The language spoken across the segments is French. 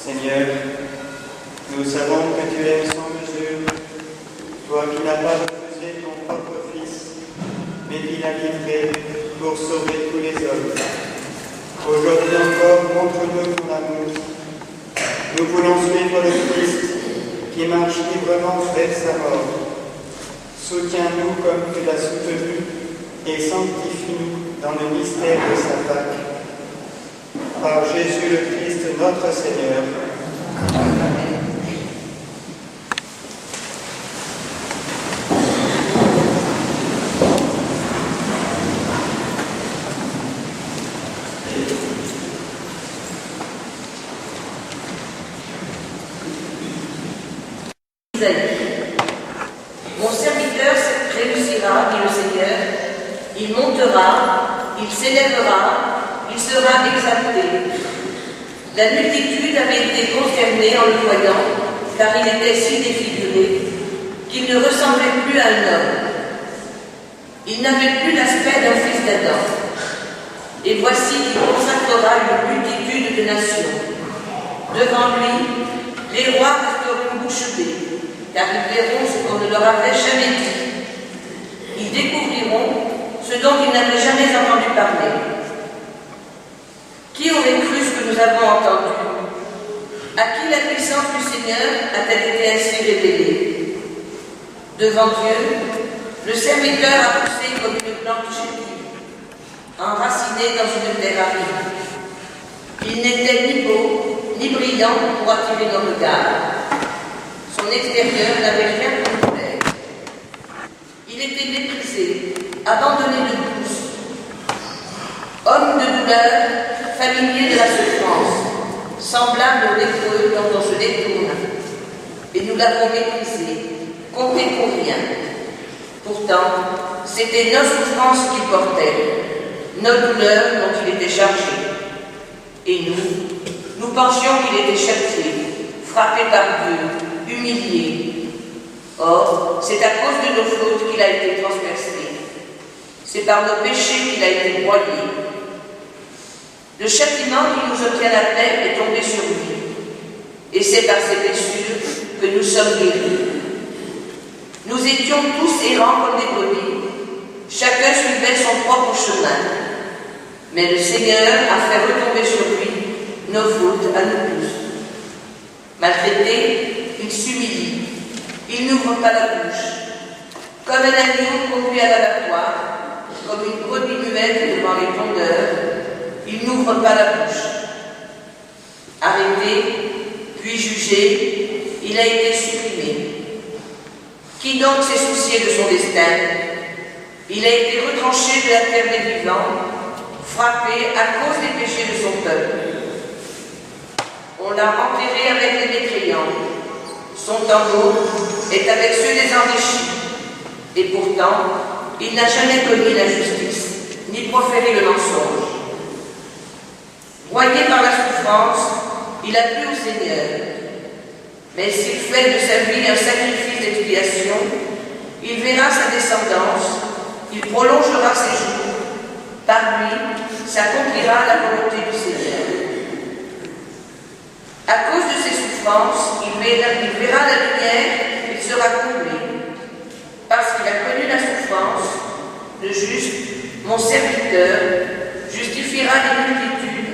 Seigneur, nous savons que tu aimes sans mesure, toi qui n'as pas refusé ton propre Fils, mais qui l'as livré pour sauver tous les hommes. Aujourd'hui encore, montre-nous ton amour. Nous voulons suivre le Christ qui marche librement vers sa mort. Soutiens-nous comme tu l'as soutenu et sanctifie-nous dans le mystère de sa Pâque. Par Jésus le Christ, notre Seigneur. Amen. Mon serviteur réussira, dit le Seigneur, il montera, il s'élèvera, il sera exalté. La multitude avait été consternée en le voyant, car il était si défiguré qu'il ne ressemblait plus à un homme. Il n'avait plus l'aspect d'un fils d'Adam. Et voici qu'il consacrera une multitude de nations. Devant lui, les rois resteront bouche bée, car ils verront ce qu'on ne leur avait jamais dit. Ils découvriront ce dont ils n'avaient jamais entendu parler. Qui aurait cru ce que nous avons entendu? À qui la puissance du Seigneur a-t-elle été ainsi révélée? Devant Dieu, le serviteur a poussé comme une plante chétive, enracinée dans une terre aride. Il n'était ni beau, ni brillant pour attirer nos regards. Son extérieur n'avait rien de plaire. Il était méprisé, abandonné de tous. Homme de douleur, familier de la souffrance, semblable au lépreux dont on se détourne. Et nous l'avons méprisé, compté pour rien. Pourtant, c'était nos souffrances qu'il portait, nos douleurs dont il était chargé. Et nous pensions qu'il était châtié, frappé par Dieu, humilié. Or, c'est à cause de nos fautes qu'il a été transpercé. C'est par nos péchés qu'il a été broyé. Le châtiment qui nous obtient la paix est tombé sur lui. Et c'est par ses blessures que nous sommes guéris. Nous étions tous errants comme des brebis. Chacun suivait son propre chemin. Mais le Seigneur a fait retomber sur lui nos fautes à nous tous. Maltraité, il s'humilie. Il n'ouvre pas la bouche. Comme un agneau conduit à l'abattoir, comme une brebis muette devant les tondeurs, il n'ouvre pas la bouche. Arrêté, puis jugé, il a été supprimé. Qui donc s'est soucié de son destin? Il a été retranché de la terre des vivants, frappé à cause des péchés de son peuple. On l'a enterré avec les mécréants. Son tombeau est avec ceux des enrichis. Et pourtant, il n'a jamais commis l'injustice, ni proféré le mensonge. Broyé par la souffrance, il a plu au Seigneur. Mais s'il fait de sa vie un sacrifice d'expiation, il verra sa descendance, il prolongera ses jours. Par lui s'accomplira la volonté du Seigneur. À cause de ses souffrances, il verra la lumière, il sera comblé. Parce qu'il a connu la souffrance, le juste, mon serviteur, justifiera les multitudes,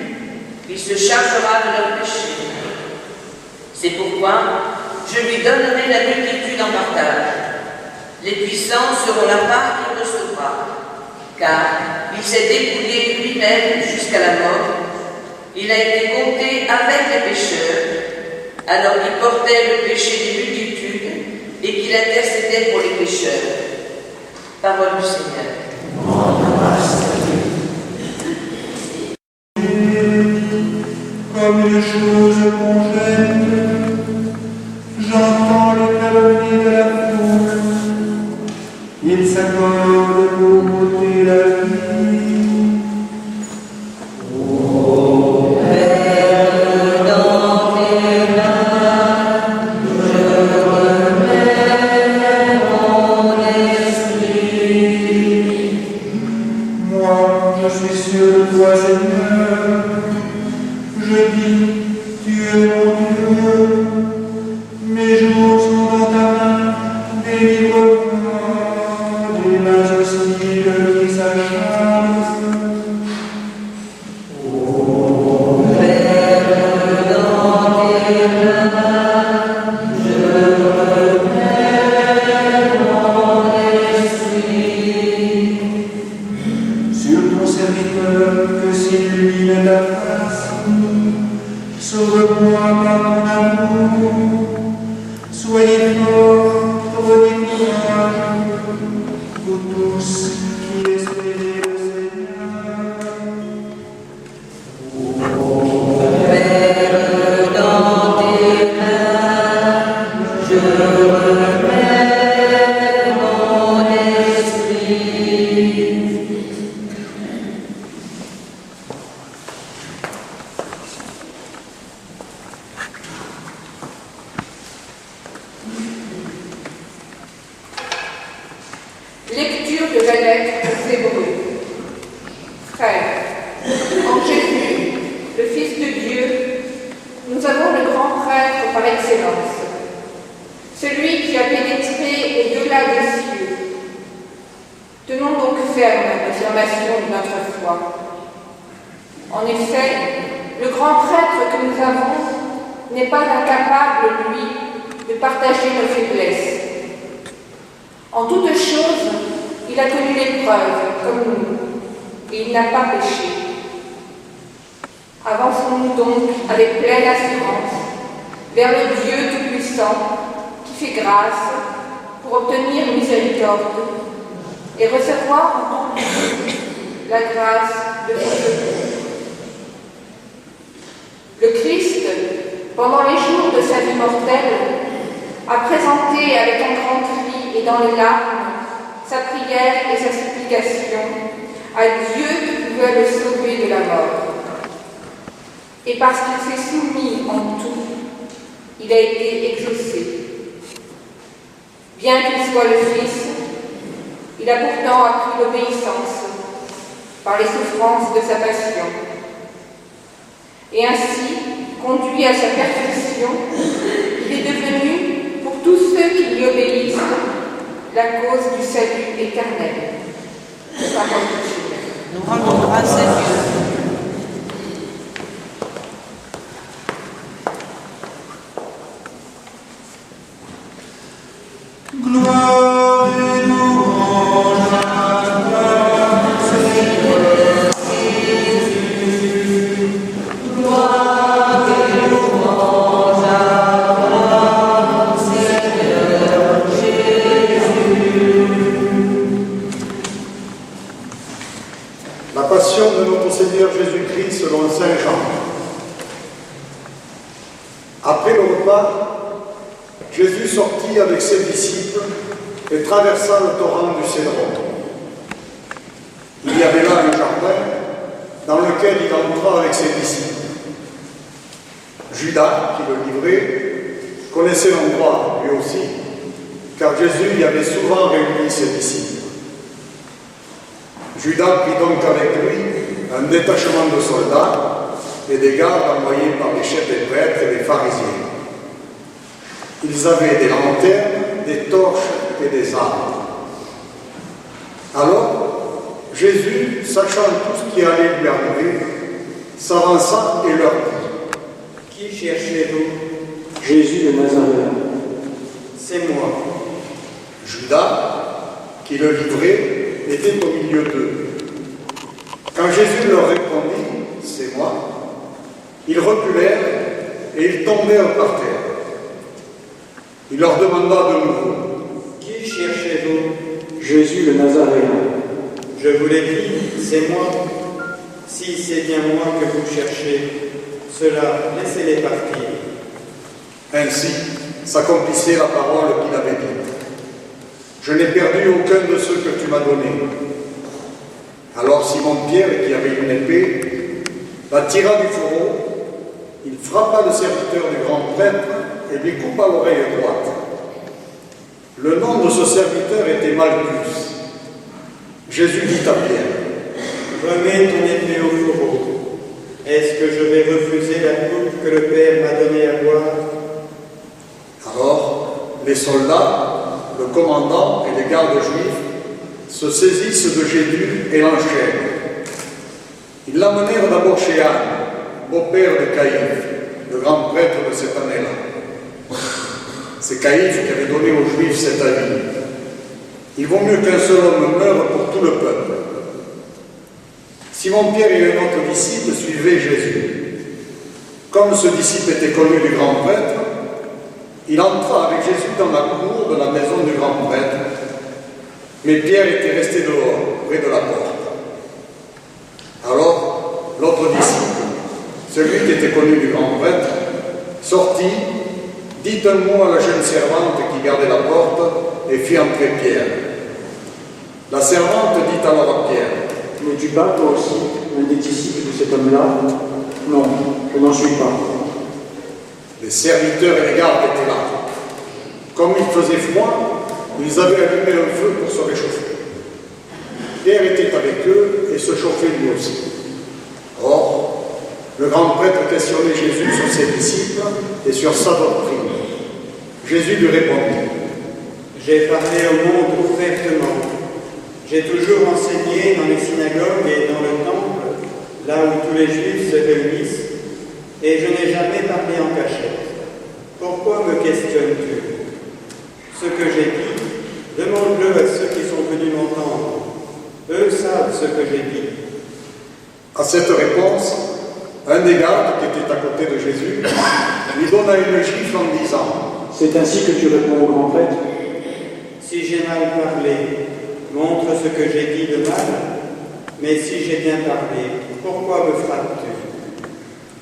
il se chargera de leurs péchés. C'est pourquoi je lui donnerai la multitude en partage. Les puissants seront la part qu'il recevra, car il s'est dépouillé lui-même jusqu'à la mort. Il a été compté avec les pécheurs, alors qu'il portait le péché des multitudes et qu'il intercédait pour les pécheurs. Parole du Seigneur. Comme une chose qu'on jette, j'entends les calomnies de la foule. Ils s'accordent pour m'ôter la vie. Je suis sûr de toi, Seigneur. Je dis, tu es mon Dieu. Sauve-moi par ton amour. Soyez forts, prenez courage, vous tous qui espérez le Seigneur. Père dans tes mains, je remets mon esprit. Lecture de la lettre aux Hébreux. Frères, en Jésus, le Fils de Dieu, nous avons le grand prêtre par excellence, celui qui a pénétré au-delà des cieux. Tenons donc ferme l'affirmation de notre foi. En effet, le grand prêtre que nous avons n'est pas incapable, lui, de partager nos faiblesses. En toutes choses, il a connu l'épreuve, comme nous, et il n'a pas péché. Avançons-nous donc avec pleine assurance vers le Dieu Tout-Puissant qui fait grâce pour obtenir miséricorde et recevoir en tant que la grâce de son secours. Le Christ, pendant les jours de sa vie mortelle, a présenté avec un grand cri et dans les larmes sa prière et sa supplication à Dieu qui pouvait le sauver de la mort. Et parce qu'il s'est soumis en tout, il a été exaucé. Bien qu'il soit le Fils, il a pourtant appris l'obéissance par les souffrances de sa passion. Et ainsi, conduit à sa perfection, il est devenu, pour tous ceux qui lui obéissent, la cause du salut éternel. Parole du Seigneur. Nous rendons grâce à Dieu. Gloire et louange à toi, Seigneur Jésus. Gloire et louange à toi, Seigneur Jésus. La passion de notre Seigneur Jésus-Christ selon Saint Jean. Après le repas, Jésus sortit avec ses disciples et traversa le torrent du Cédron. Il y avait là un jardin dans lequel il entra avec ses disciples. Judas, qui le livrait, connaissait l'endroit lui aussi, car Jésus y avait souvent réuni ses disciples. Judas prit donc avec lui un détachement de soldats et des gardes envoyés par les chefs des prêtres et des pharisiens. Ils avaient des lanternes, des torches et des armes. Alors, Jésus, sachant tout ce qui allait lui arriver, s'avança et leur dit: Qui cherchez-vous? Jésus de Nazareth. C'est moi. Judas, qui le livrait, était au milieu d'eux. Quand Jésus leur répondit: C'est moi, ils reculèrent et ils tombèrent par terre. Il leur demanda de nouveau: Qui cherchez-vous? Jésus de Nazaréen. Je vous l'ai dit, c'est moi. Si c'est bien moi que vous cherchez, cela, laissez-les partir. Ainsi s'accomplissait la parole qu'il avait dite: Je n'ai perdu aucun de ceux que tu m'as donnés. Alors Simon-Pierre, qui avait une épée, la tira du fourreau, il frappa le serviteur du grand prêtre et lui coupa l'oreille droite. Le nom de ce serviteur était Malchus. Jésus dit à Pierre: Remets ton épée au fourreau. Est-ce que je vais refuser la coupe que le Père m'a donnée à boire? Alors, les soldats, le commandant et les gardes juifs se saisissent de Jésus et l'enchaînent. Ils l'amenèrent d'abord chez Anne, beau-père de Caïphe, le grand prêtre de cette année-là. C'est Caïphe qui avait donné aux Juifs cet avis: il vaut mieux qu'un seul homme meure pour tout le peuple. Simon-Pierre et un autre disciple suivaient Jésus. Comme Comme ce disciple était connu du grand prêtre, il entra avec Jésus dans la cour de la maison du grand prêtre, mais Pierre était resté dehors, près de la porte. Alors, l'autre disciple, celui qui était connu du grand prêtre, sortit, dit un mot à la jeune servante qui gardait la porte et fit entrer Pierre. La servante dit alors à Pierre: N'es-tu pas, toi aussi, un des disciples de cet homme-là? Non, je n'en suis pas. Les serviteurs et les gardes étaient là. Comme il faisait froid, ils avaient allumé un feu pour se réchauffer. Pierre était avec eux et se chauffait lui aussi. Or, le grand prêtre questionnait Jésus sur ses disciples et sur sa doctrine. Jésus lui répondit: J'ai parlé au monde ouvertement. J'ai toujours enseigné dans les synagogues et dans le temple, là où tous les Juifs se réunissent, et je n'ai jamais parlé en cachette. Pourquoi me questionnes-tu? Ce que j'ai dit, demande-le à ceux qui sont venus m'entendre. Eux savent ce que j'ai dit. À cette réponse, un des gardes qui était à côté de Jésus lui donna une gifle en disant: C'est ainsi que tu réponds au grand prêtre? Si j'ai mal parlé, montre ce que j'ai dit de mal, mais si j'ai bien parlé, pourquoi me frappes-tu?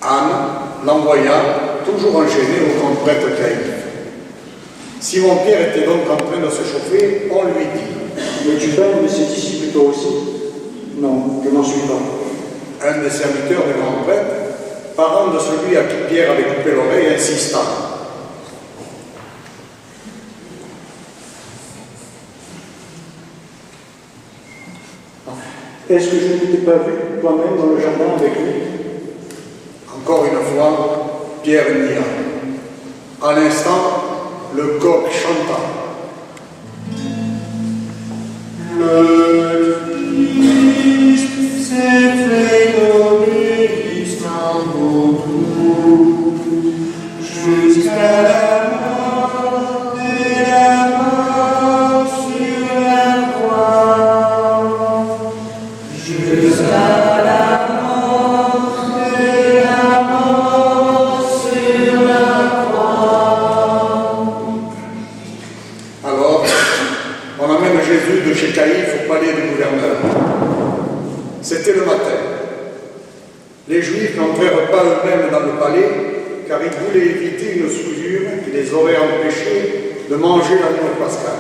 Anne l'envoya, toujours enchaîné, au grand prêtre Caïphe. Simon-Pierre était donc en train de se chauffer. On lui dit: N'es-tu pas un de ses disciples toi aussi? Non, je n'en suis pas. Un des serviteurs du grand prêtre, parent de celui à qui Pierre avait coupé l'oreille, insista: Est-ce que je ne t'ai pas vu toi-même dans le jardin avec lui? Encore une fois, Pierre nia. À l'instant, le coq chanta. Le Christ s'est fait donner Istanbul jusqu'à la mort et la mort sur la croix. Jusqu'à la mort et la mort sur la croix. Alors, on amène Jésus de chez Caïphe au palais du gouverneur. C'était le matin. Les Juifs n'entrèrent pas eux-mêmes dans le palais, car ils voulaient éviter une sousure qui les aurait empêchés de manger l'agneau pascal.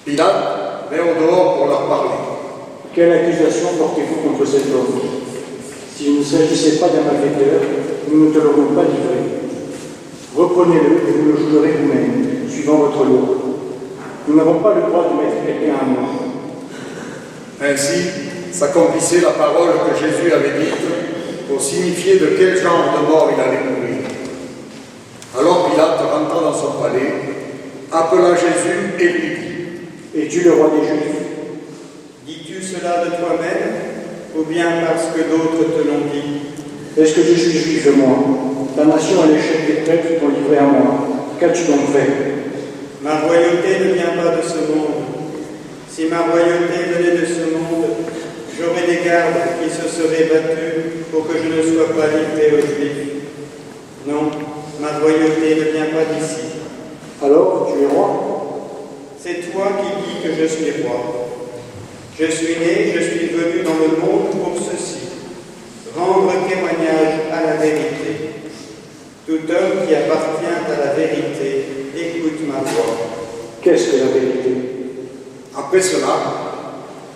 Pilate vint au dehors pour leur parler. Quelle accusation portez-vous contre cet homme? S'il ne s'agissait pas d'un malfaiteur, nous ne te l'aurions pas livré. Reprenez-le et vous le jugerez vous-même, suivant votre loi. Nous n'avons pas le droit de mettre quelqu'un à mort. Ainsi s'accomplissait la parole que Jésus avait dite pour signifier de quel genre de mort il allait mourir. Alors Pilate rentra dans son palais, appela Jésus et lui dit: Es-tu le roi des Juifs? Dis-tu cela de toi-même, ou bien parce que d'autres te l'ont dit? Est-ce que je suis juif, moi? Ta nation et les chefs des prêtres t'ont livré à moi. Qu'as-tu donc fait? Ma royauté ne vient pas de ce monde. Si ma royauté venait de ce monde, j'aurais des gardes qui se seraient battus pour que je ne sois pas livré aux Juifs. Non, ma royauté ne vient pas d'ici. Alors, tu es roi? C'est toi qui dis que je suis roi. Je suis né, je suis venu dans le monde pour ceci, rendre témoignage à la vérité. Tout homme qui appartient à la vérité écoute ma voix. Qu'est-ce que la vérité? Après cela,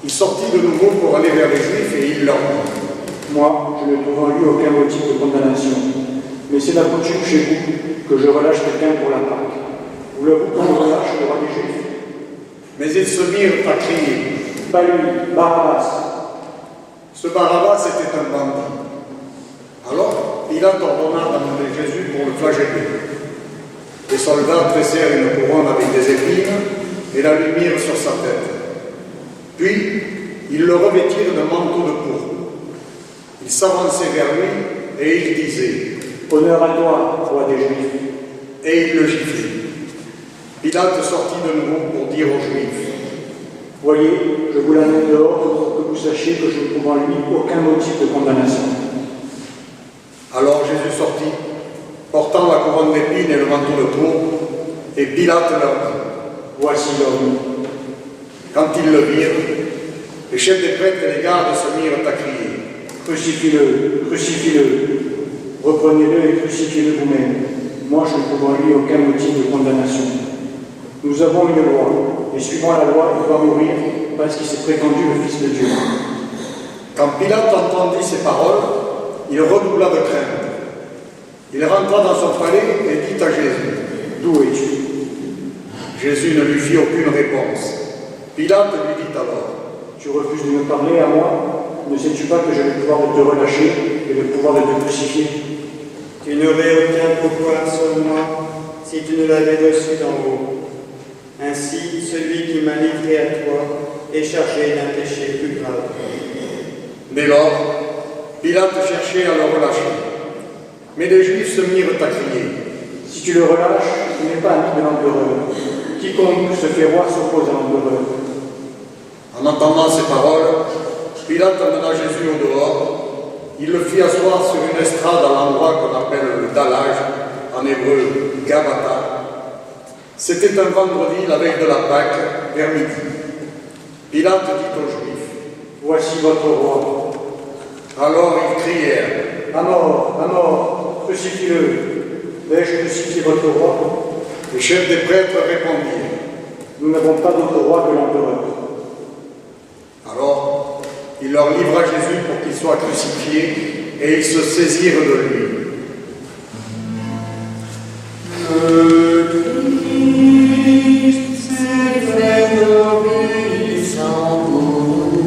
il sortit de nouveau pour aller vers les Juifs et il leur dit: Moi, je ne trouve en lui aucun motif de condamnation. Mais c'est la coutume chez vous que je relâche quelqu'un pour la Pâque. Voulez-vous qu'on relâche le roi des Juifs? Mais ils se mirent à crier. Pas lui, Barabbas. Ce Barabbas était un bandit. Alors, Pilate ordonna d'amener Jésus pour le flageller. Les soldats tressèrent une couronne avec des épines et la lui mirent sur sa tête. Puis, ils le revêtirent d'un manteau de pourpre. Ils s'avançaient vers lui et ils disaient: Honneur à toi, roi des Juifs. Et ils le giflaient. Pilate sortit de nouveau pour dire aux Juifs: Voyez, je vous l'amène dehors pour que vous sachiez que je ne trouve en lui aucun motif de condamnation. Alors Jésus sortit, portant la couronne d'épines et le manteau de pourpre, et Pilate leur dit, Voici l'homme. quand ils le virent, les chefs des prêtres et les gardes se mirent à crier. Crucifie-le, crucifie-le. Reprenez-le et crucifiez-le vous-même. Moi, je ne trouve en lui aucun motif de condamnation. Nous avons une loi, et suivant la loi, il doit mourir parce qu'il s'est prétendu le Fils de Dieu. Quand Pilate entendit ces paroles, il redoubla de crainte. Il rentra dans son palais et dit à Jésus, D'où es-tu? Jésus ne lui fit aucune réponse. Pilate lui dit alors, Tu refuses de me parler à moi? Ne sais-tu pas que j'ai le pouvoir de te relâcher et le pouvoir de te crucifier? Tu n'aurais aucun pouvoir sur moi si tu ne l'avais reçu d'en haut. Ainsi, celui qui m'a livré à toi est chargé d'un péché plus grave. Dès lors, Pilate cherchait à le relâcher. Mais les Juifs se mirent à crier. Si tu le relâches, tu n'es pas ami de l'empereur. Quiconque se fait roi s'oppose à l'empereur. En entendant ces paroles, Pilate amena Jésus au dehors. Il le fit asseoir sur une estrade à l'endroit qu'on appelle le Dallage, en hébreu Gabata. C'était un vendredi, la veille de la Pâque, vers midi. Pilate dit aux Juifs, Voici votre roi. alors ils crièrent, À mort, crucifie-le. Vais-je crucifier votre roi? les chefs des prêtres répondirent. Nous n'avons pas d'autre roi que l'empereur. Alors, il leur livra Jésus pour qu'il soit crucifié, et ils se saisirent de lui. Le Christ s'est fait obéissant pour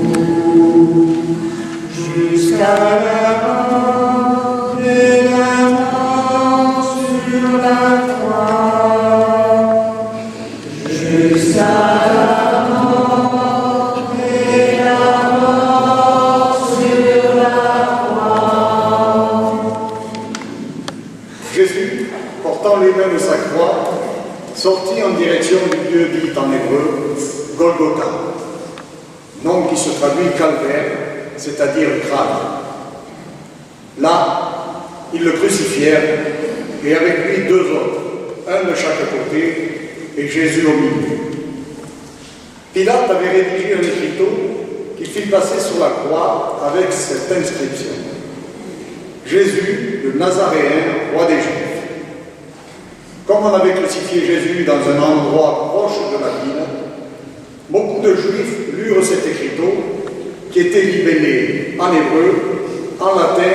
nous, jusqu'à la mort et la mort sur la croix. Jusqu'à la mort et la mort sur la croix. Jésus, portant lui-même sa croix, sortit en direction du lieu dit en hébreu Golgotha, nom qui se traduit calvaire, c'est-à-dire crâne. Là, ils le crucifièrent, et avec lui deux autres, un de chaque côté, et Jésus au milieu. Pilate avait rédigé un écriteau qu'il fit passer sur la croix avec cette inscription. Jésus, le Nazaréen, roi des Juifs. Comme on avait crucifié Jésus dans un endroit proche de la ville, beaucoup de Juifs lurent cet écriteau qui était libellé en hébreu, en latin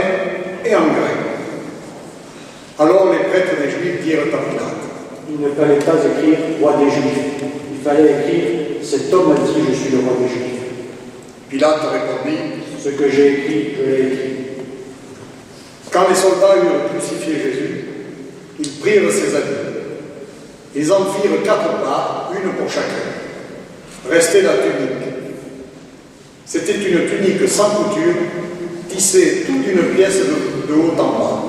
et en grec. Alors les prêtres des Juifs dirent à Pilate, Il ne fallait pas écrire roi des Juifs. Il fallait écrire cet homme a dit je suis le roi des Juifs. Pilate répondit, Ce que j'ai écrit, je l'ai écrit. quand les soldats eurent crucifié Jésus, ils prirent ses habits. Ils en firent 4 parts, une pour chacun. Restait la tunique. C'était une tunique sans couture, tissée toute d'une pièce de haut en bas.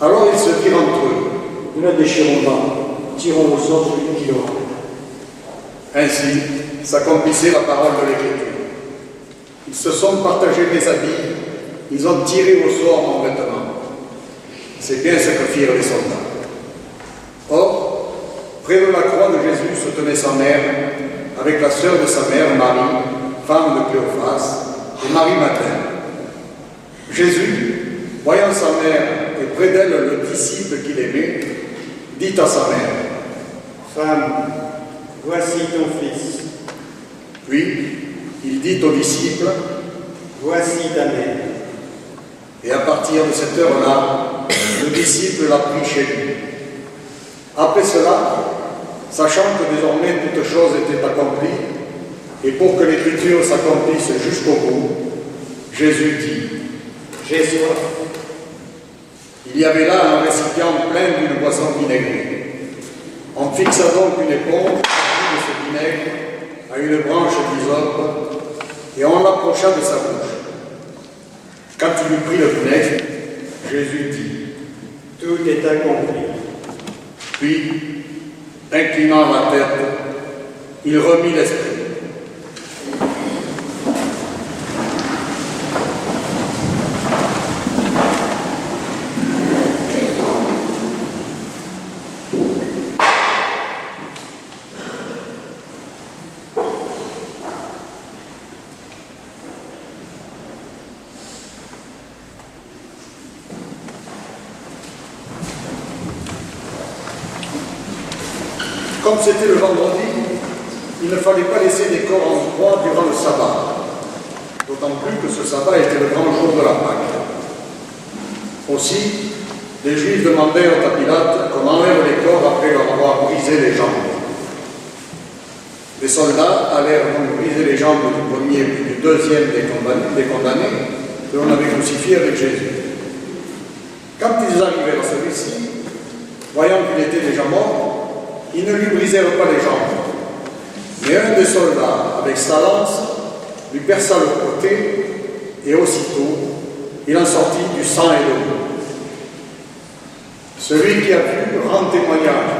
Alors ils se dirent entre eux. Ne la déchirons pas, tirons au sort celui qui l'aura. Ainsi s'accomplissait la parole de l'Écriture. Ils se sont partagés mes habits, ils ont tiré au sort mon vêtement. C'est bien ce que firent les soldats. Or, près de la croix de Jésus se tenait sa mère, avec la sœur de sa mère, Marie, femme de Cléophas, et Marie-Madeleine. Jésus, voyant sa mère et près d'elle le disciple qu'il aimait, dit à sa mère, Femme, voici ton fils, puis il dit au disciple, voici ta mère. et à partir de cette heure-là, le disciple l'a pris chez lui. Après cela, sachant que désormais toutes choses étaient accomplies, et pour que l'Écriture s'accomplisse jusqu'au bout, Jésus dit, J'ai soif. il y avait là un récipient plein d'une boisson vinaigrée. On fixa donc une éponge de ce vinaigre à une branche d'hysope, et on l'approcha de sa bouche. Quand il eut pris le vinaigre, Jésus dit, Tout est accompli. puis, inclinant la tête, il remit l'esprit. Comme c'était le vendredi, il ne fallait pas laisser des corps en croix durant le sabbat, d'autant plus que ce sabbat était le grand jour de la Pâque. Aussi, les Juifs demandèrent à Pilate qu'on enlève les corps après leur avoir brisé les jambes. Les soldats allèrent donc briser les jambes du premier et du deuxième des condamnés que l'on avait crucifiés avec Jésus. Quand ils arrivèrent à celui-ci, voyant qu'il était déjà mort, ils ne lui brisèrent pas les jambes. Mais un des soldats, avec sa lance, lui perça le côté, et aussitôt, il en sortit du sang et de l'eau. Celui qui a vu rend témoignage,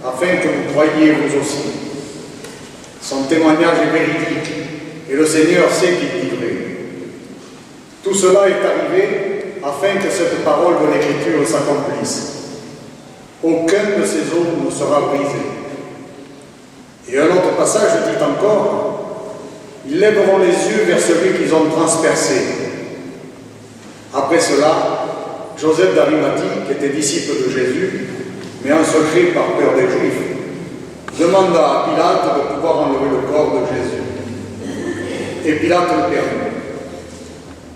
afin que vous croyiez vous aussi. Son témoignage est véridique, et le Seigneur sait qu'il dit vrai. Tout cela est arrivé afin que cette parole de l'Écriture s'accomplisse. Aucun de ces os ne sera brisé. Et un autre passage dit encore, ils lèveront les yeux vers celui qu'ils ont transpercé. Après cela, Joseph d'Arimathie, qui était disciple de Jésus, mais en secret par peur des Juifs, demanda à Pilate de pouvoir enlever le corps de Jésus. Et Pilate le permit.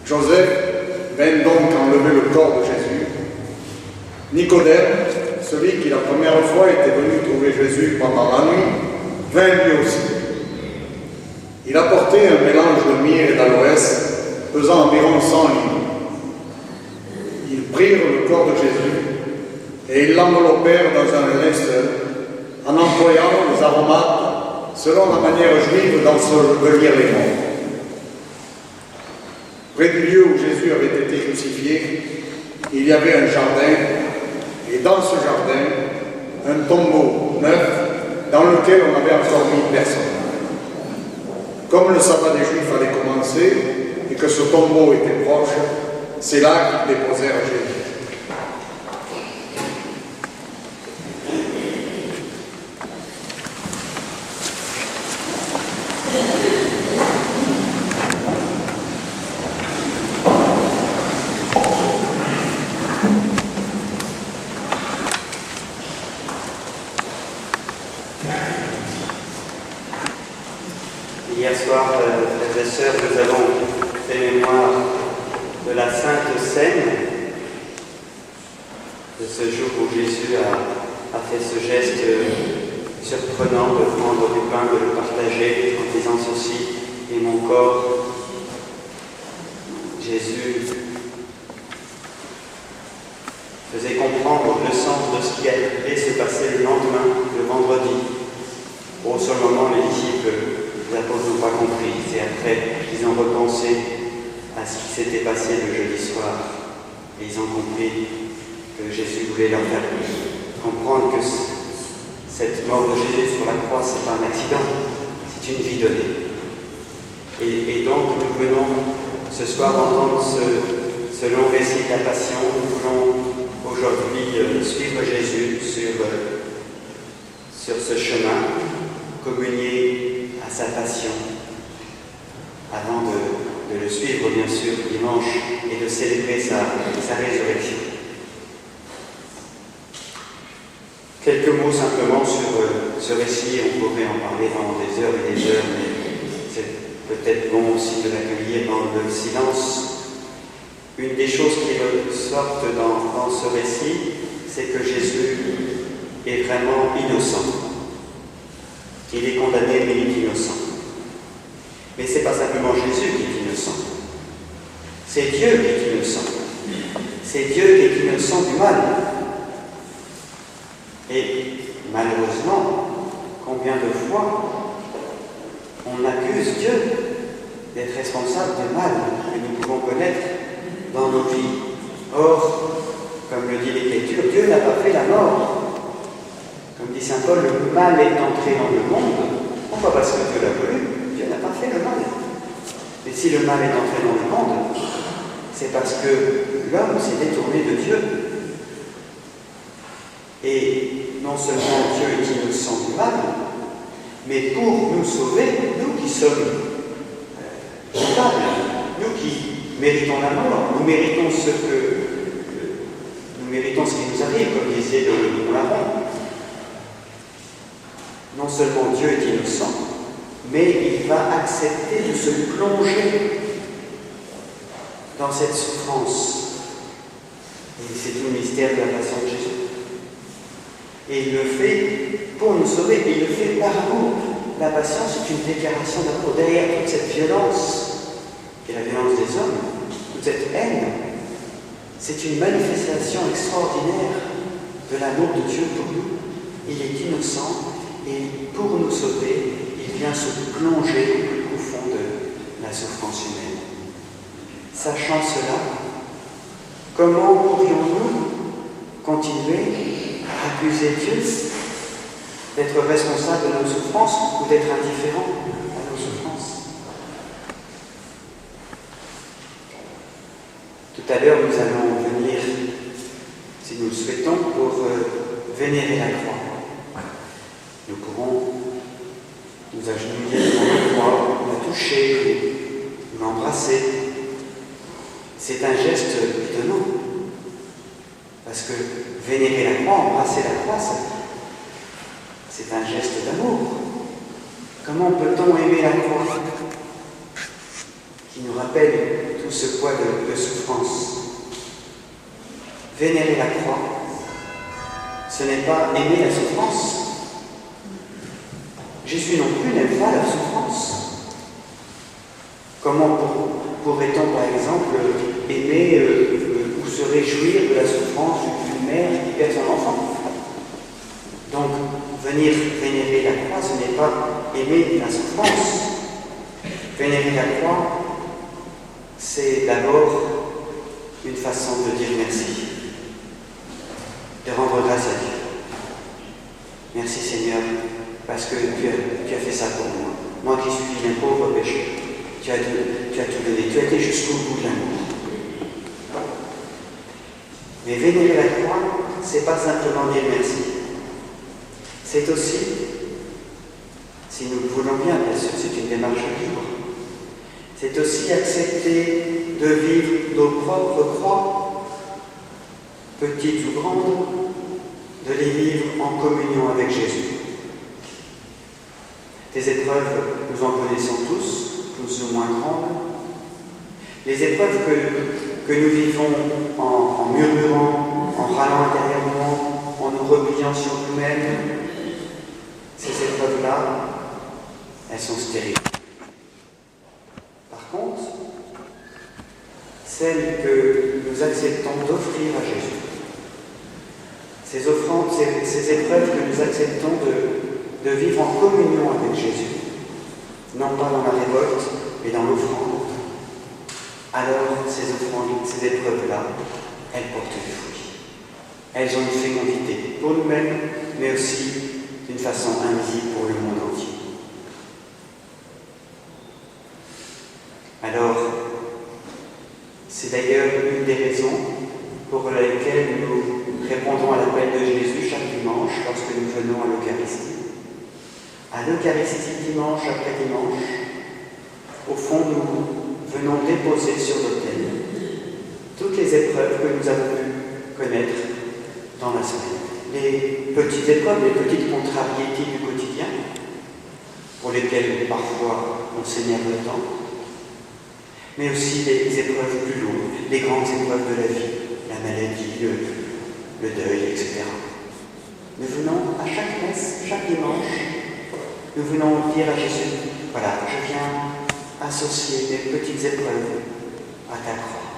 Joseph vint donc enlever le corps de Jésus. Nicodème, celui qui la première fois était venu trouver Jésus pendant la nuit, vint lui aussi. Il apportait un mélange de myrrhe et d'aloès pesant environ 100 livres. Ils prirent le corps de Jésus et ils l'enveloppèrent dans un linceul en employant les aromates selon la manière juive d'ensevelir les morts. Près du lieu où Jésus avait été crucifié, il y avait un jardin, et dans ce jardin, un tombeau neuf dans lequel on avait encore mis personne. Comme le sabbat des Juifs allait commencer et que ce tombeau était proche, c'est là qu'ils déposèrent Jésus. Hier soir, frères et sœurs, nous avons fait mémoire de la Sainte Seine, de ce jour où Jésus a fait ce geste surprenant de prendre du pain, de le partager en disant ceci est mon corps. Jésus faisait comprendre le sens de ce qui allait se passer le lendemain, le vendredi. Sur le moment, les disciples, les apôtres n'ont pas compris. C'est après qu'ils ont repensé à ce qui s'était passé le jeudi soir. Et ils ont compris que Jésus voulait leur faire comprendre que cette mort de Jésus sur la croix, ce n'est pas un accident, c'est une vie donnée. Et donc, nous venons ce soir entendre ce long récit de la Passion. Nous voulons aujourd'hui suivre Jésus sur ce chemin, communier à sa passion, avant de le suivre, bien sûr, dimanche, et de célébrer sa résurrection. Quelques mots simplement sur ce récit. On pourrait en parler pendant des heures et des heures, mais c'est peut-être bon aussi de l'accueillir dans le silence. Une des choses qui ressortent dans ce récit, c'est que Jésus est vraiment innocent. Il est condamné, mais il est innocent. Mais ce n'est pas simplement Jésus qui est innocent. C'est Dieu qui est innocent. C'est Dieu qui est innocent du mal. Et malheureusement, combien de fois on accuse Dieu d'être responsable du mal que nous pouvons connaître dans nos vies. Or, comme le dit l'Écriture, Dieu n'a pas fait la mort. Comme dit saint Paul, le mal est entré dans le monde, non pas parce que Dieu l'a voulu, Dieu n'a pas fait le mal. Mais si le mal est entré dans le monde, c'est parce que l'homme s'est détourné de Dieu. Et non seulement Dieu est innocent du mal, mais pour nous sauver, nous qui sommes coupables, nous qui méritons la mort, nous méritons ce qui nous arrive, comme disait le bon larron. non seulement Dieu est innocent, mais il va accepter de se plonger dans cette souffrance. Et c'est tout le mystère de la passion de Jésus. Et il le fait pour nous sauver, et il le fait par amour. La passion, c'est une déclaration d'amour. Derrière toute cette violence, qui est la violence des hommes, toute cette haine, c'est une manifestation extraordinaire de l'amour de Dieu pour nous. Il est innocent, et pour nous sauver, il vient se plonger au plus profond de la souffrance humaine. Sachant cela, comment pourrions-nous continuer à accuser Dieu d'être responsable de nos souffrances ou d'être indifférent à nos souffrances? Tout à l'heure, nous allons venir, si nous le souhaitons, pour vénérer la croix. Nous pourrons nous agenouiller devant la croix, la toucher, l'embrasser. C'est un geste étonnant. Parce que vénérer la croix, embrasser la croix, c'est un geste d'amour. Comment peut-on aimer la croix qui nous rappelle tout ce poids de souffrance? Vénérer la croix, ce n'est pas aimer la souffrance. Jésus non plus n'aime pas la souffrance. Comment pourrait-on, par exemple, aimer ou se réjouir de la souffrance d'une mère qui perd son enfant? Donc, venir vénérer la croix, ce n'est pas aimer la souffrance. Vénérer la croix, c'est d'abord une façon de dire merci, de rendre grâce à Dieu. Merci Seigneur, parce que tu as fait ça pour moi. Moi qui suis un pauvre pécheur, tu as tout donné, tu as été jusqu'au bout de l'amour. Mais vénérer la croix, c'est pas simplement dire merci. C'est aussi, si nous le voulons bien sûr, c'est une démarche libre. C'est aussi accepter de vivre nos propres croix, petites ou grandes, de les vivre en communion avec Jésus. Des épreuves, nous en connaissons tous, plus ou moins grandes. Les épreuves que nous vivons en murmurant, en râlant intérieurement, en nous repliant sur nous-mêmes, ces épreuves-là, elles sont stériles. Par contre, celles que nous acceptons d'offrir à Jésus, ces offrandes, ces épreuves que nous acceptons de vivre en communion avec Jésus, non pas dans la révolte, mais dans l'offrande, alors ces offrandes, ces épreuves-là, elles portent du fruit. Elles ont une fécondité pour nous-mêmes, mais aussi d'une façon invisible pour le monde entier. Alors, c'est d'ailleurs une des raisons pour lesquelles nous répondons à l'appel de Jésus chaque dimanche lorsque nous venons à l'Eucharistie. À l'Eucharistie, dimanche après dimanche, au fond, nous venons déposer sur l'autel toutes les épreuves que nous avons pu connaître dans la semaine. Les petites épreuves, les petites contrariétés du quotidien, pour lesquelles parfois on s'énerve tant, mais aussi les épreuves plus lourdes, les grandes épreuves de la vie, la maladie, le deuil, etc. Nous venons à chaque messe, chaque dimanche, nous venons dire à Jésus, voilà, je viens associer des petites épreuves à ta croix.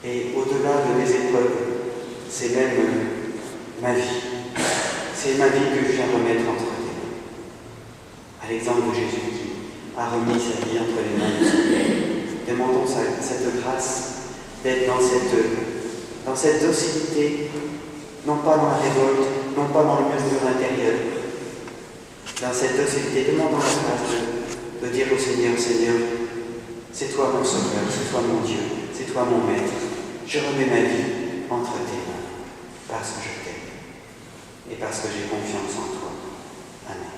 Et au-delà de mes épreuves, c'est même ma vie. C'est ma vie que je viens remettre entre tes mains. À l'exemple de Jésus qui a remis sa vie entre les mains de son Père. Demandons cette grâce d'être dans cette docilité, non pas dans la révolte, non pas dans le murmure intérieur. Dans cette docilité, demandons la grâce de dire au Seigneur, Seigneur, c'est toi mon Sauveur, c'est toi mon Dieu, c'est toi mon Maître. Je remets ma vie entre tes mains, parce que je t'aime et parce que j'ai confiance en toi. Amen.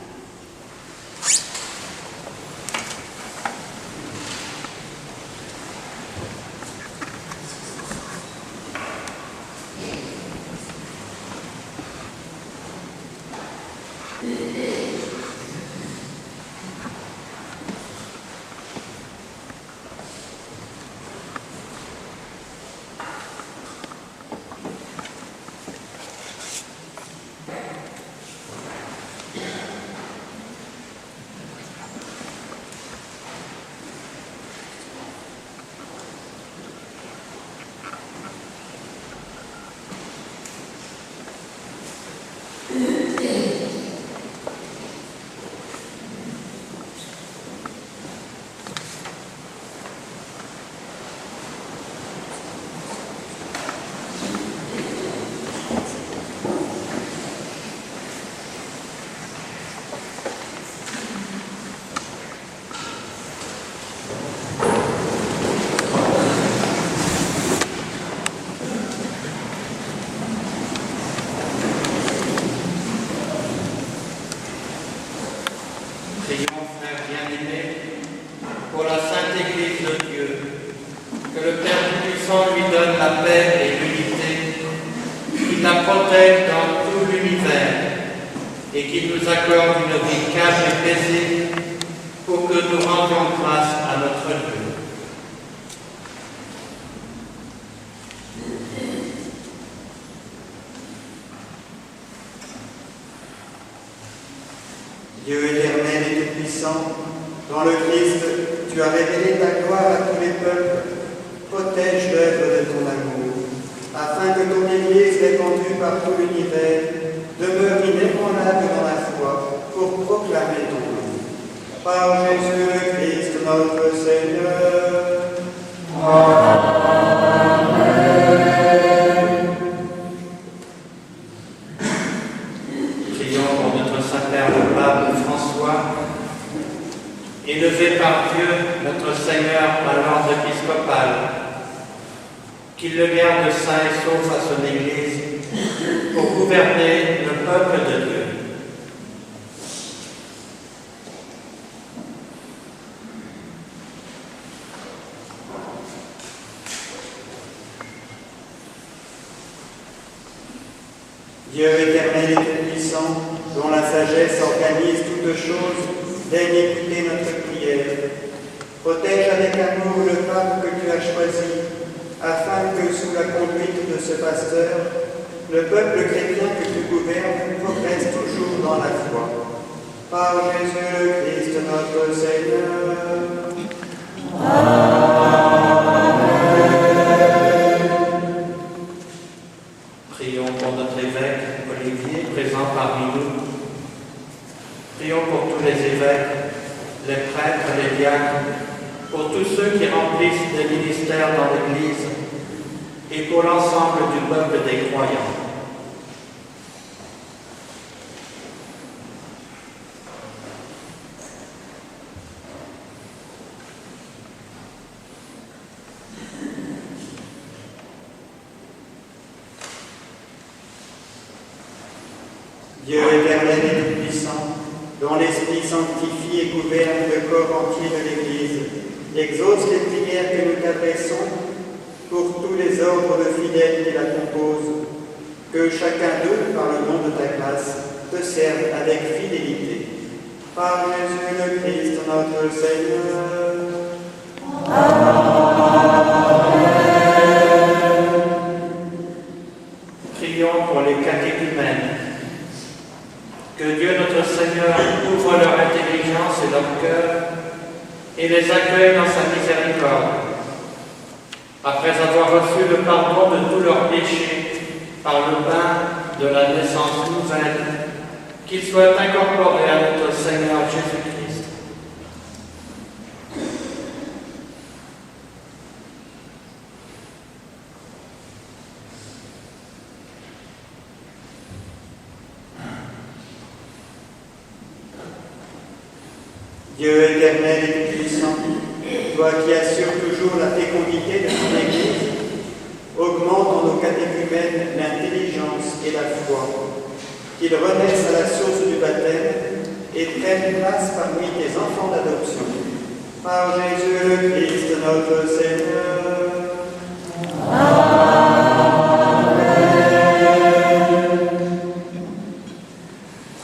lui donne la paix et l'unité, qu'il la protège dans tout l'univers et qu'il nous accorde une vie calme et paisible pour que nous rendions grâce à notre Dieu. Dieu éternel et tout-puissant, dans le Christ, tu as révélé ta gloire à tous les peuples. Protège l'œuvre de ton amour, afin que ton Église, répandue par tout l'univers, demeure inébranlable dans la foi pour proclamer ton nom. Par Jésus le Christ, notre Seigneur. Prions pour notre Saint-Père le Pape François, élevé par Dieu, notre Seigneur, à l'ordre épiscopal, qu'il le garde saint et sauf à son Église, pour gouverner le peuple de Dieu. Dieu éternel et tout-puissant, dont la sagesse organise toutes choses, daigne écouter notre prière. Protège avec amour le pape que tu as choisi, afin que, sous la conduite de ce pasteur, le peuple chrétien que tu gouvernes progresse toujours dans la foi. Par Jésus le Christ, notre Seigneur. Prions pour notre évêque Olivier, présent parmi nous. Prions pour tous les évêques, les prêtres, les diacres, pour tous ceux qui remplissent des ministères dans l'Église et pour l'ensemble du peuple des croyants. Dieu éternel et tout-puissant, dont l'Esprit sanctifie et gouverne le corps entier de l'Église, exauce les prières que nous t'adressons pour tous les ordres de fidèles qui la composent, que chacun d'eux, par le don de ta grâce, te serve avec fidélité. Par Jésus le Christ, notre Seigneur. Prions pour les catéchumènes. Que Dieu notre Seigneur ouvre leur intelligence et leur cœur et les accueille dans sa miséricorde. Après avoir reçu le pardon de tous leurs péchés par le bain de la naissance nouvelle, qu'ils soient incorporés à notre Seigneur Jésus-Christ. Dieu éternel et tout-puissant, toi qui assures toujours la fécondité de ton Église, augmente en nos catéchumènes l'intelligence et la foi, qu'ils renaissent à la source du baptême et prennent place parmi tes enfants d'adoption. Par Jésus le Christ, notre Seigneur.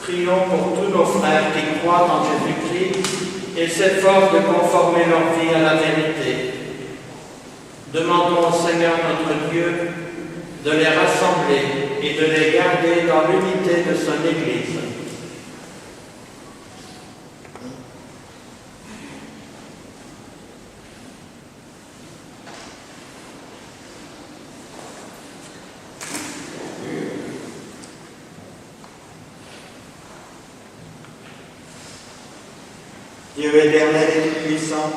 Prions pour tous nos frères qui croient en Jésus-Christ et s'efforcent de conformer leur vie à la vérité. Demandons au Seigneur notre Dieu de les rassembler et de les garder dans l'unité de son Église. Dieu éternel et tout-puissant,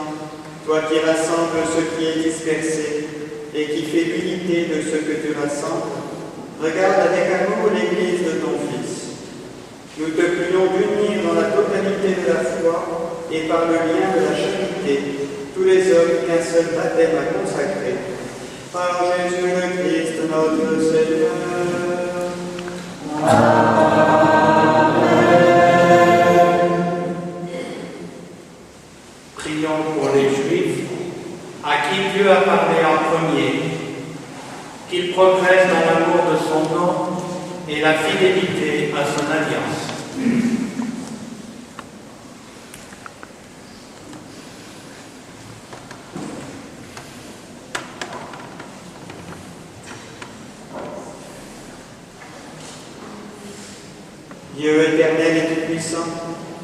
toi qui rassembles ce qui est dispersé et qui fais l'unité de ce que tu rassembles, regarde avec amour l'Église de ton Fils. Nous te prions d'unir dans la totalité de la foi et par le lien de la charité tous les hommes qu'un seul baptême a consacrés. Par Jésus le Christ, notre Seigneur. Prions pour les Juifs à qui Dieu a parlé en premier qu'il progresse dans l'amour de son nom et la fidélité à son alliance. Dieu éternel et tout-puissant,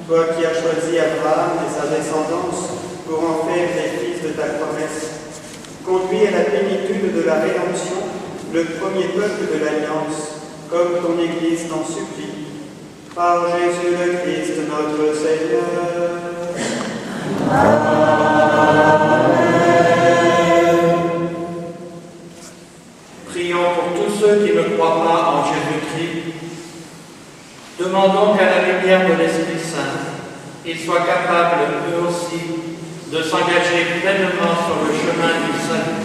toi qui as choisi Abraham et sa descendance pour en faire les fils de ta promesse, conduis à la plénitude de la rédemption le premier peuple de l'Alliance, comme ton Église t'en supplie. Par Jésus le Christ, notre Seigneur. Prions pour tous ceux qui ne croient pas en Jésus-Christ. Demandons qu'à la lumière de l'Esprit Saint, ils soient capables, eux aussi, de s'engager pleinement sur le chemin du salut.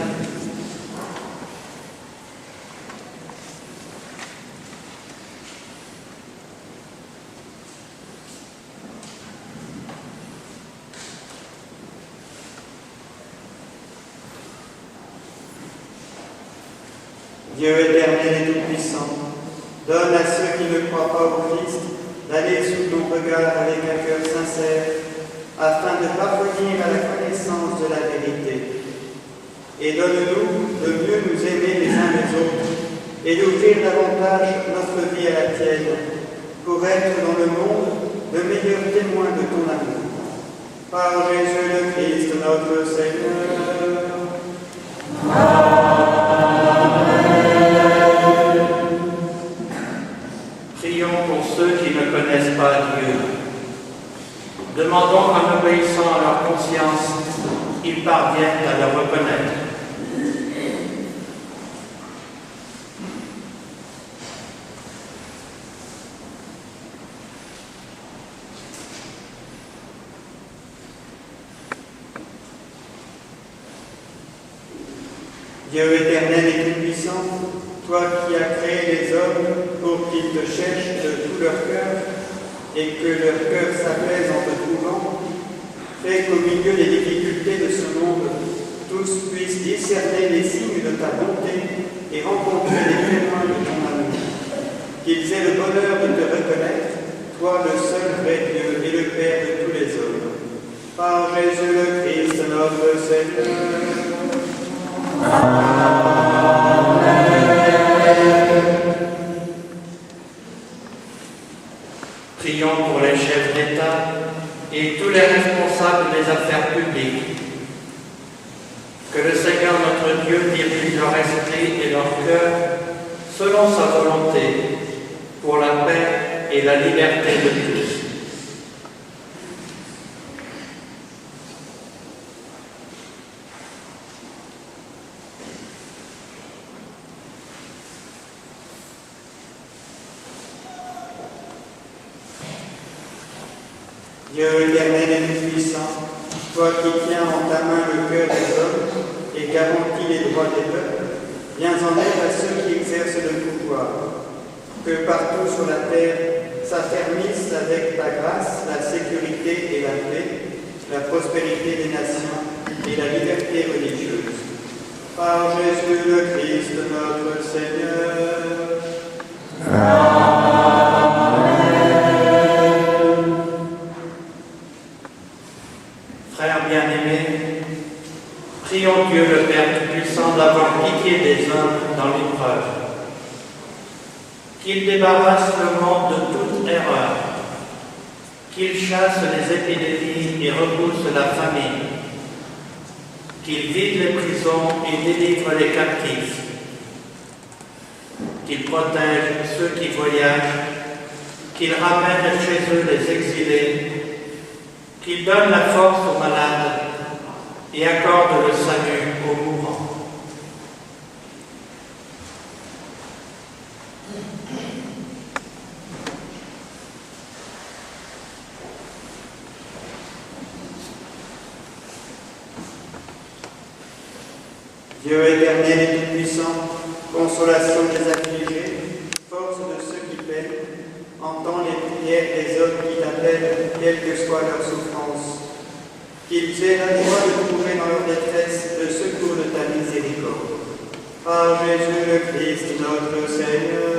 Dieu éternel et tout-puissant, donne à ceux qui ne croient pas au Christ d'aller sous ton regard avec un cœur sincère, afin de parvenir à la connaissance de la vérité. Et donne-nous de mieux nous aimer les uns les autres et d'ouvrir davantage notre vie à la tienne, pour être dans le monde de meilleurs témoins de ton amour. Par Jésus le Christ, notre Seigneur. Prions pour ceux qui ne connaissent pas Dieu. Demandons qu'en obéissant à leur conscience, ils parviennent à le reconnaître. Dieu éternel et tout-puissant, toi qui as créé les hommes pour qu'ils te cherchent de tout leur cœur et que leur cœur s'apaise en te trouvant, fais qu'au milieu des difficultés de ce monde, tous puissent discerner les signes de ta bonté et rencontrer les témoins de ton amour. Qu'ils aient le bonheur de te reconnaître, toi le seul vrai Dieu et le Père de tous les hommes. Par Jésus le Christ, notre Seigneur. Prions pour les chefs d'État et tous les responsables des affaires publiques. Que le Seigneur notre Dieu dirige leur esprit et leur cœur selon sa volonté pour la paix et la liberté de tous. Dieu éternel et tout-puissant, toi qui tiens en ta main le cœur des hommes et garantis les droits des peuples, viens en aide à ceux qui exercent le pouvoir. Que partout sur la terre s'affermissent avec ta grâce la sécurité et la paix, la prospérité des nations et la liberté religieuse. Par Jésus le Christ, notre Seigneur. Frères bien-aimés, prions Dieu le Père Tout-Puissant d'avoir pitié des hommes dans l'épreuve, qu'il débarrasse le monde de toute erreur, qu'il chasse les épidémies et repousse la famine, qu'il vide les prisons et délivre les captifs, qu'il protège ceux qui voyagent, qu'il ramène chez eux les exilés, qu'il donne la force aux malades et accorde le salut aux mourants. Dieu éternel et tout-puissant, consolation des affligés, force de ceux qui peinent, entends les prières des hommes qui t'appellent, quelle que soit leur souffrance. Qu'ils aient la joie de trouver dans leur détresse le secours de ta miséricorde. Par Jésus le Christ, notre Seigneur.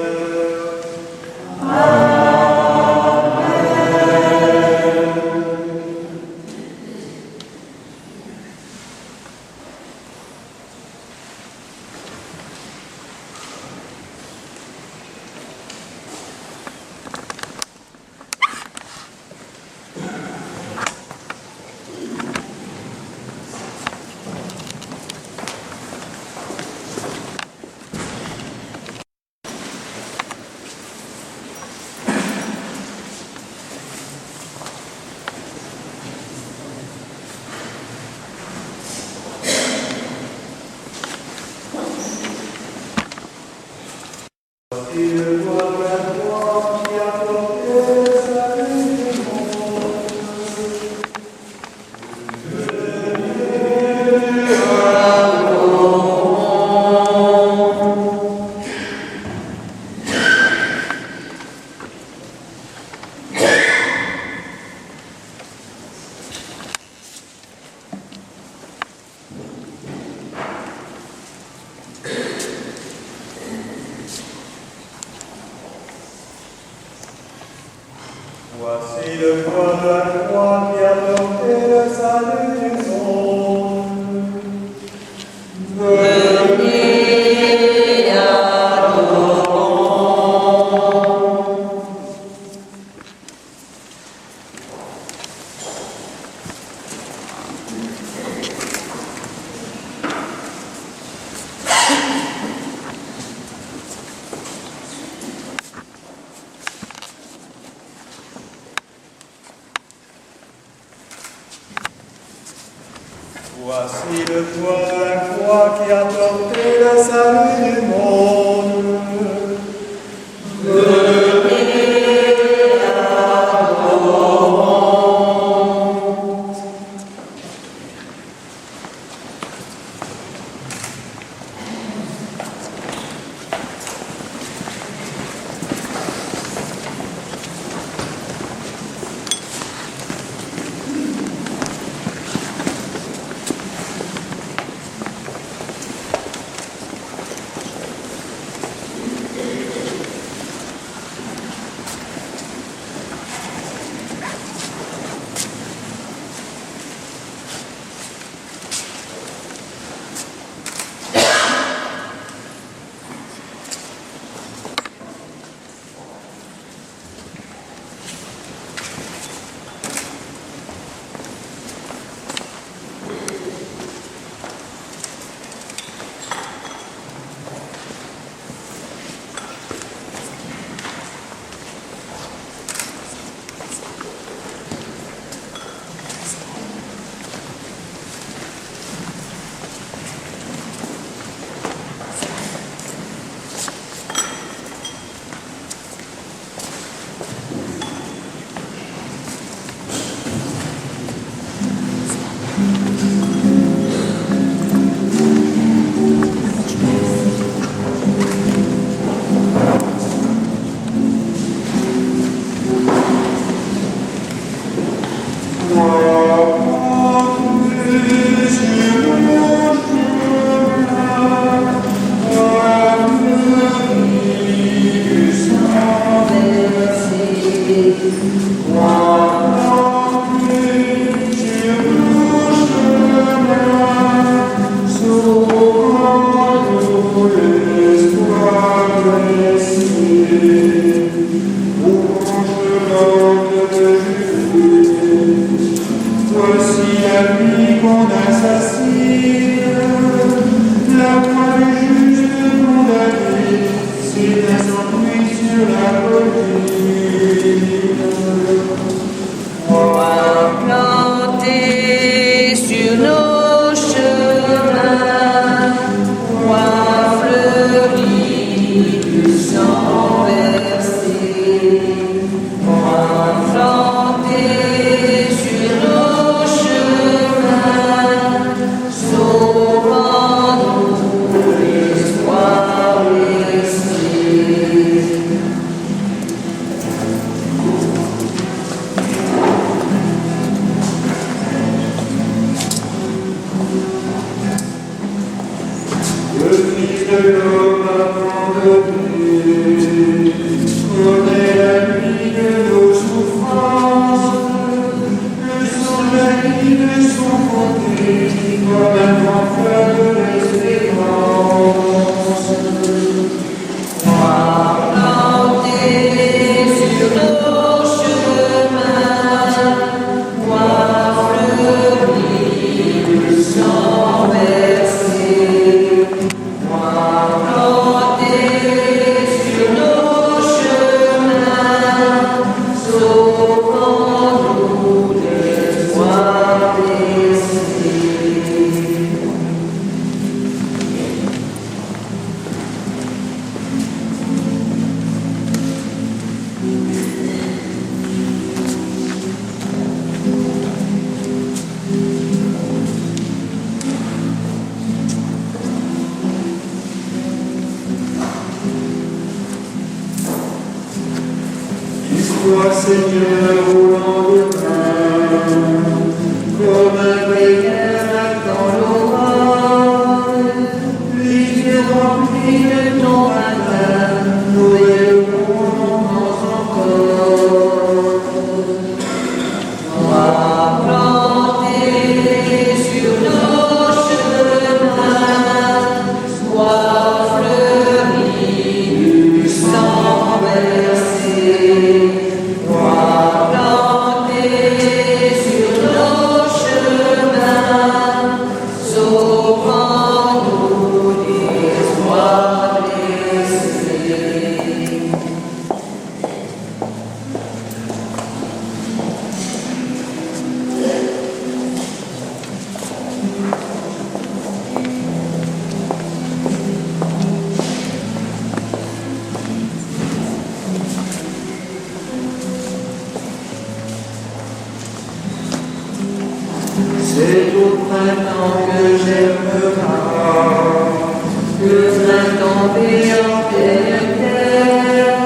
Voici le poids de la croix qui a porté le salut du monde. Venez, adorons. Voici le poids de la croix qui a porté le salut du monde. Le Fils de Toi, Seigneur, au lendemain, comme un veilleur dans l'orage, les yeux remplis de ton matin, nous élevons encore. Toi, planté sur nos chemins, toi, fleuri du sang versé. C'est au printemps que germera, le printemps béant pleine terre.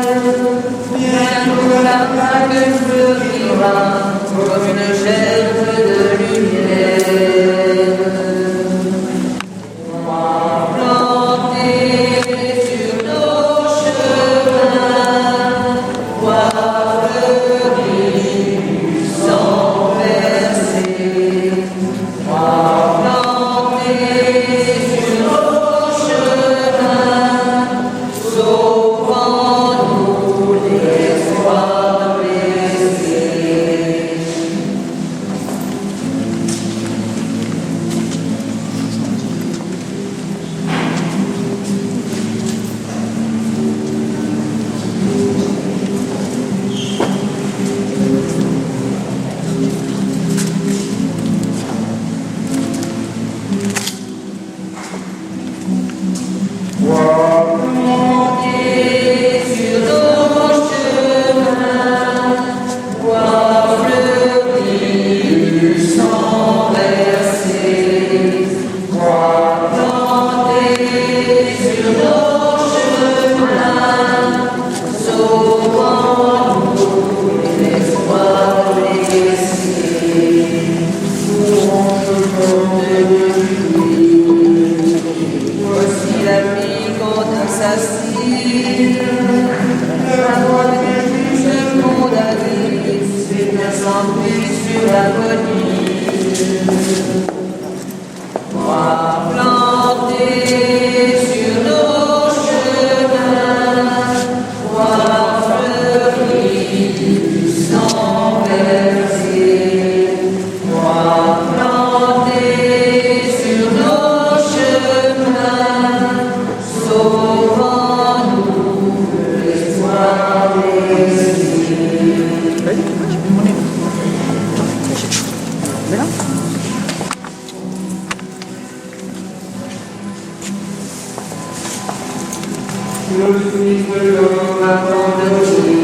Bientôt la vague fleurira comme une gerbe de lumière. Moi planté sur nos chemins, toi fleuri du sang versé. Le fruit de l'homme abandonné,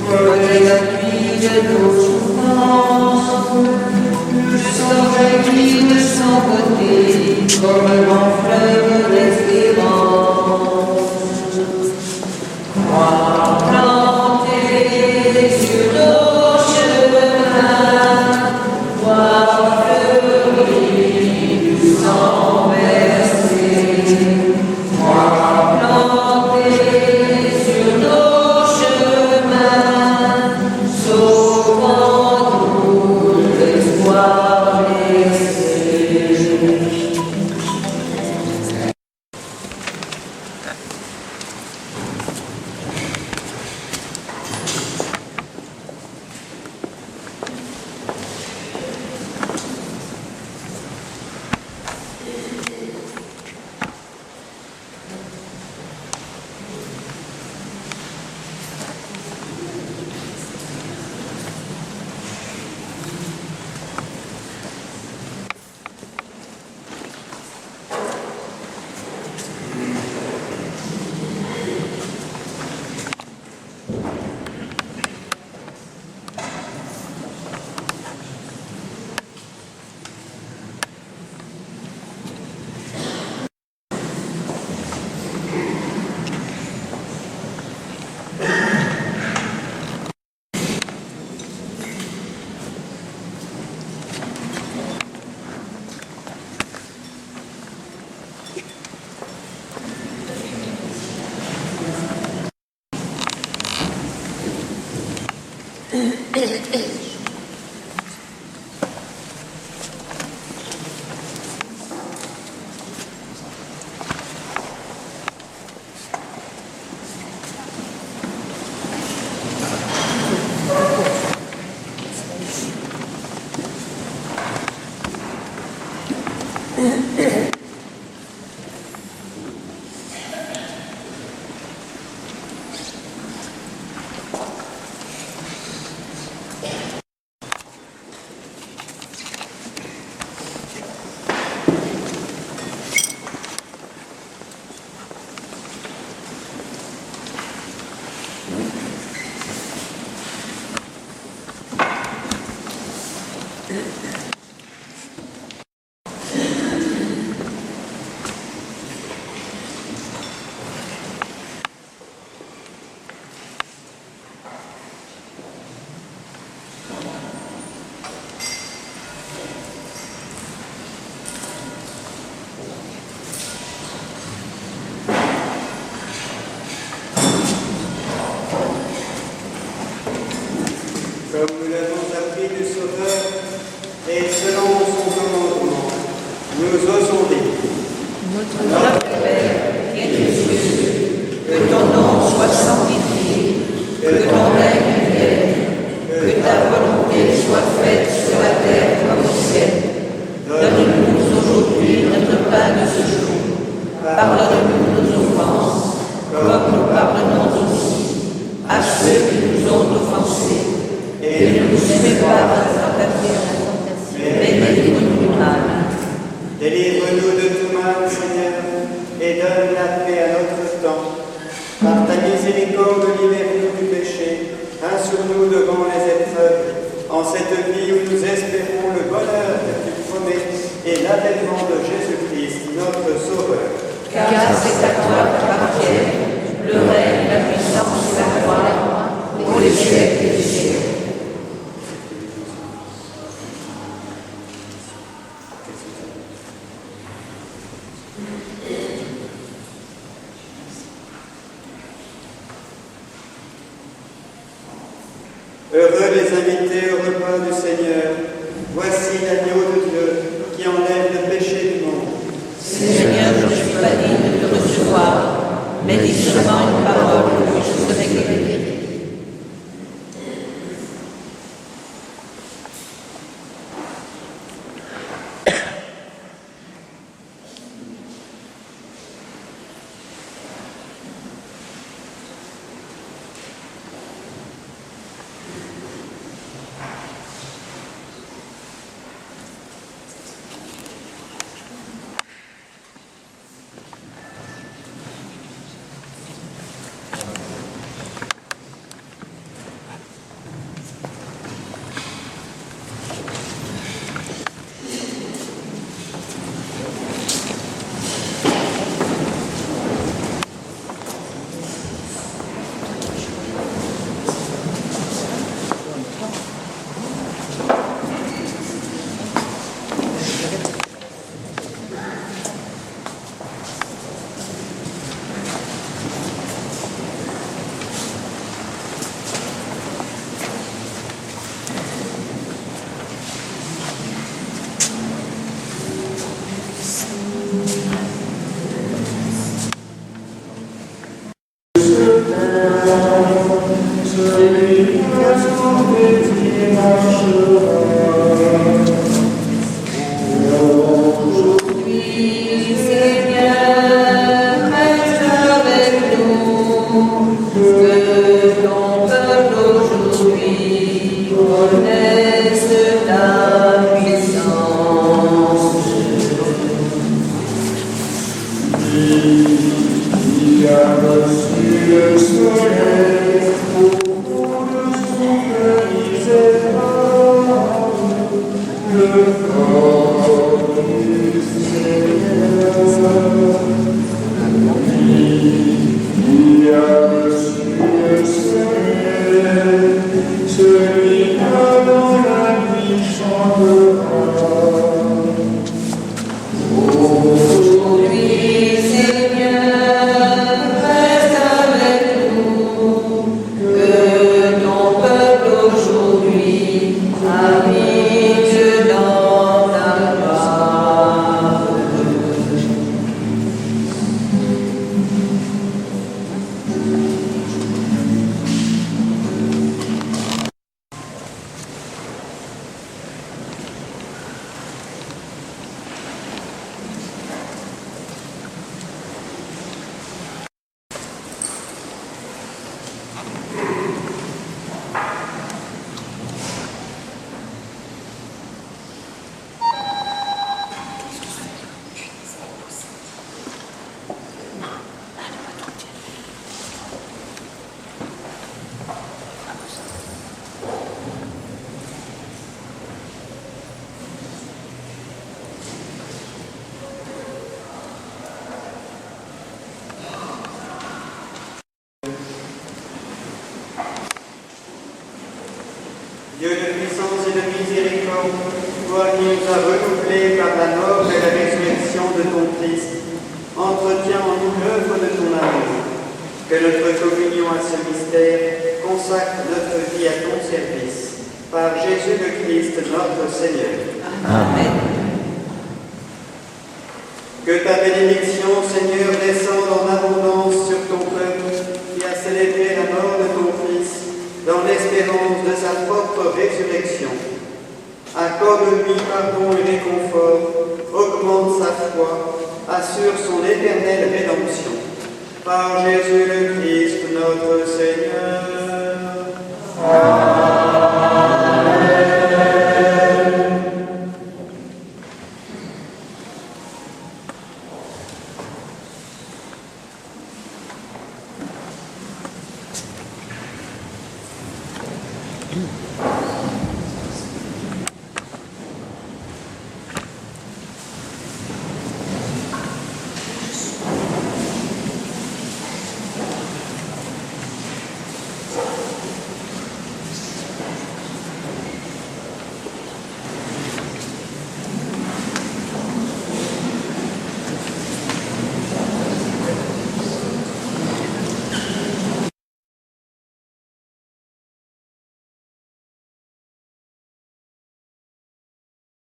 prenez l'appui de nos souffrances, le sang jaillit de son côté, comme un grand fleuve d'espérance. Moi planté sur nos chemins, toi fleuri du sang versé. Comme nous l'avons appris du Sauveur, et selon son commandement, nous osons dire. Notre Père, qui es aux cieux, que ton nom soit sanctifié, que ton règne vienne, que ta volonté soit faite sur la terre comme au ciel. Donne-nous aujourd'hui notre pain de ce jour. Pardonne-nous nos offenses, comme nous pardonnons aussi à ceux qui nous ont offensés. Et ne nous mets pas à la tentation, mais délivre-nous du mal. Délivre-nous de tout mal, Seigneur, et donne la paix à notre temps. Par ta miséricorde, libère-nous du péché, rassure-nous devant les épreuves, en cette vie où nous espérons le bonheur que tu promets et l'avènement de Jésus-Christ, notre Sauveur. Car c'est à toi qu'appartiennent le règne, la puissance et la gloire pour les siècles des siècles. Heureux les invités au repas du Seigneur. Voici l'agneau de Dieu qui enlève le péché du monde. Seigneur, je ne suis pas digne de te recevoir, mais dis seulement une parole que je serai guéri. Que ton peuple aujourd'hui connaisse ta puissance. Il a reçu le soleil pour le souffle misérable, le corps du Seigneur. Il a reçu le soleil, celui-là dans la nuit chantera. Aujourd'hui, Seigneur, reste avec nous, que ton peuple aujourd'hui habite dans ta gloire. Dieu de puissance et de miséricorde, toi qui nous as renouvelés par la mort et la résurrection de ton Christ, entretiens en nous l'œuvre de ton amour. Que notre communion à ce mystère consacre notre vie à ton service. Par Jésus le Christ, notre Seigneur. Amen. Que ta bénédiction, Seigneur, descende en abondance sur ton peuple qui a célébré la mort de ton Fils dans l'espérance de sa propre résurrection. Accorde-lui pardon et réconfort, augmente sa foi, assure son éternelle rédemption. Par Jésus le Christ, notre Seigneur. Amen.